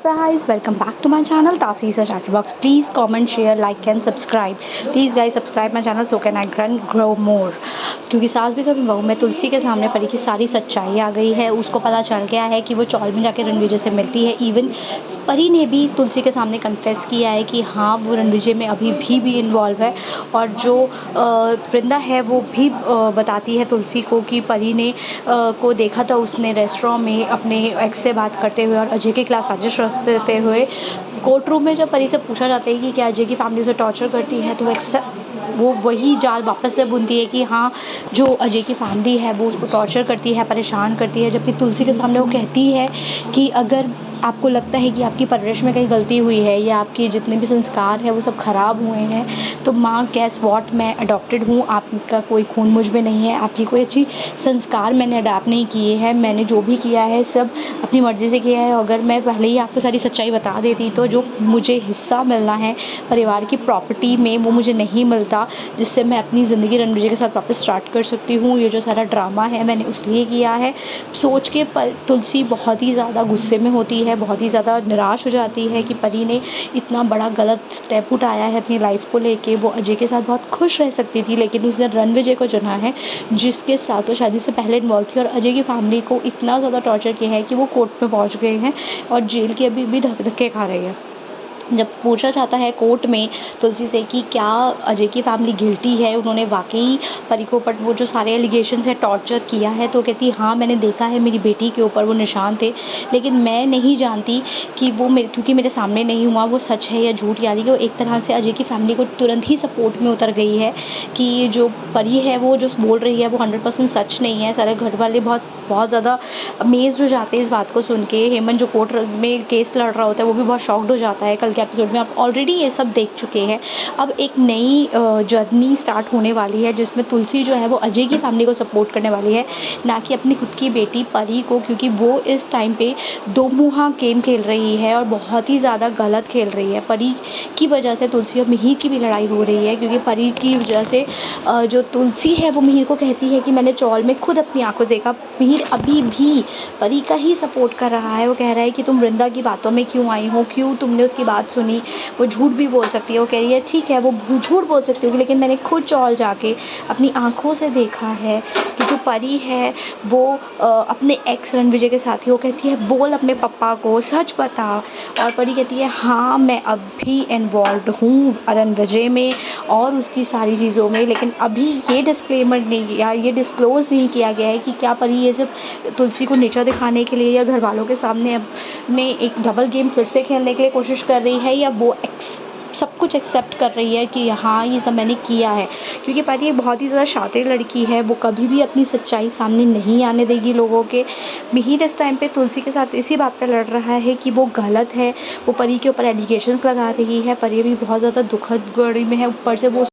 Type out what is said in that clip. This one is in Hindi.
Guys, welcome back to my channel Tasisa Chatterbox. Please comment, share, like and subscribe. Please guys subscribe my channel so can I grow more. क्योंकि सास भी कभी बहू में तुलसी के सामने परी की सारी सच्चाई आ गई है। उसको पता चल गया है कि वो चौल में जाके रणविजय से मिलती है। इवन परी ने भी तुलसी के सामने कन्फेस किया है कि हाँ वो रणविजय में अभी भी इन्वॉल्व है। और जो वृंदा है वो भी बताती है तुलसी को कि परी ने को देखा था उसने रेस्टोरेंट में अपने एक्स से बात करते हुए और अजय की क्लास साजिश रखते हुए। कोर्ट रूम में जब परी से पूछा जाता है कि क्या अजय की फैमिली उसे टॉर्चर करती है, तो वो वही जाल वापस से बुनती है कि हाँ जो अजय की फैमिली है वो उसको टॉर्चर करती है, परेशान करती है। जबकि तुलसी के सामने वो कहती है कि अगर आपको लगता है कि आपकी परवरिश में कहीं गलती हुई है या आपके जितने भी संस्कार हैं वो सब ख़राब हुए हैं, तो माँ गैस वॉट, मैं अडॉप्टेड हूँ, आपका कोई खून मुझ में नहीं है, आपकी कोई अच्छी संस्कार मैंने अडॉप्ट नहीं किए हैं, मैंने जो भी किया है सब अपनी मर्ज़ी से किया है। अगर मैं पहले ही आपको सारी सच्चाई बता देती तो जो मुझे हिस्सा मिलना है परिवार की प्रॉपर्टी में वो मुझे नहीं मिलता, जिससे मैं अपनी ज़िंदगी रणविजय के साथ वापस स्टार्ट कर सकती हूँ। ये जो सारा ड्रामा है मैंने उसलिए किया है। सोच के तुलसी बहुत ही ज़्यादा गुस्से में होती है, बहुत ही ज़्यादा निराश हो जाती है कि परी ने इतना बड़ा गलत स्टेप उठाया है अपनी लाइफ को लेके। वो अजय के साथ बहुत खुश रह सकती थी लेकिन उसने रणविजय को चुना है, जिसके साथ वो शादी से पहले इन्वॉल्व थी। और अजय की फैमिली को इतना ज़्यादा टॉर्चर किया है कि वो कोर्ट में पहुंच गए हैं और जेल के अभी भी धक्के खा रहे हैं। जब पूछा जाता है कोर्ट में तुलसी से कि क्या अजय की फैमिली गिल्टी है, उन्होंने वाकई परी को ऊपर वो जो सारे एलिगेशंस है टॉर्चर किया है, तो कहती हाँ मैंने देखा है, मेरी बेटी के ऊपर वो निशान थे, लेकिन मैं नहीं जानती कि वो क्योंकि मेरे सामने नहीं हुआ वो सच है या झूठ। यानी कि वो एक तरह से अजय की फैमिली को तुरंत ही सपोर्ट में उतर गई है कि ये जो परी है वो जो बोल रही है वो 100% सच नहीं है। सारे घर वाले बहुत ज़्यादा अमेज्ड हो जाते हैं इस बात को सुन के। हेमंत जो कोर्ट में केस लड़ रहा होता है वो भी बहुत शॉक्ड हो जाता है। कल के एपिसोड में आप ऑलरेडी ये सब देख चुके हैं। अब एक नई जर्नी स्टार्ट होने वाली है जिसमें तुलसी जो है वो अजय की फैमिली को सपोर्ट करने वाली है, ना कि अपनी खुद की बेटी परी को, क्योंकि वो इस टाइम पे दो मुहा गेम खेल रही है और बहुत ही ज़्यादा गलत खेल रही है। परी की वजह से तुलसी और मिहिर की भी लड़ाई हो रही है, क्योंकि परी की वजह से जो तुलसी है वो मिहिर को कहती है कि मैंने चौल में खुद अपनी आंखों देखा। मिहिर अभी भी परी का ही सपोर्ट कर रहा है। वो कह रहा है कि तुम वृंदा की बातों में क्यों आई हो, क्यों तुमने उसकी बात सुनी, वो झूठ भी बोल सकती है। वो कह रही है ठीक है वो झूठ बोल सकती होगी, लेकिन मैंने खुद चौल जाके अपनी आंखों से देखा है कि जो परी है वो अपने एक्स रणविजय के साथ ही। वो कहती है बोल अपने पापा को, सच बता। और परी कहती है हाँ मैं अब भी इन्वॉल्व हूँ रणविजय में और उसकी सारी चीज़ों में, लेकिन अभी ये डिस्क्लेमर नहीं या ये डिस्क्लोज़ नहीं किया गया है कि क्या परी ये सिर्फ तुलसी को नीचा दिखाने के लिए या घर वालों के सामने अपने एक डबल गेम फिर से खेलने के लिए कोशिश कर रही है, या वो सब कुछ एक्सेप्ट कर रही है कि हाँ ये सब मैंने किया है। क्योंकि परी एक बहुत ही ज़्यादा शातिर लड़की है, वो कभी भी अपनी सच्चाई सामने नहीं आने देगी लोगों के। मिहिर इस टाइम पे तुलसी के साथ इसी बात पे लड़ रहा है कि वो गलत है, वो परी के ऊपर एलिगेशंस लगा रही है। परी भी बहुत ज़्यादा दुखद घड़ी में है, ऊपर से वो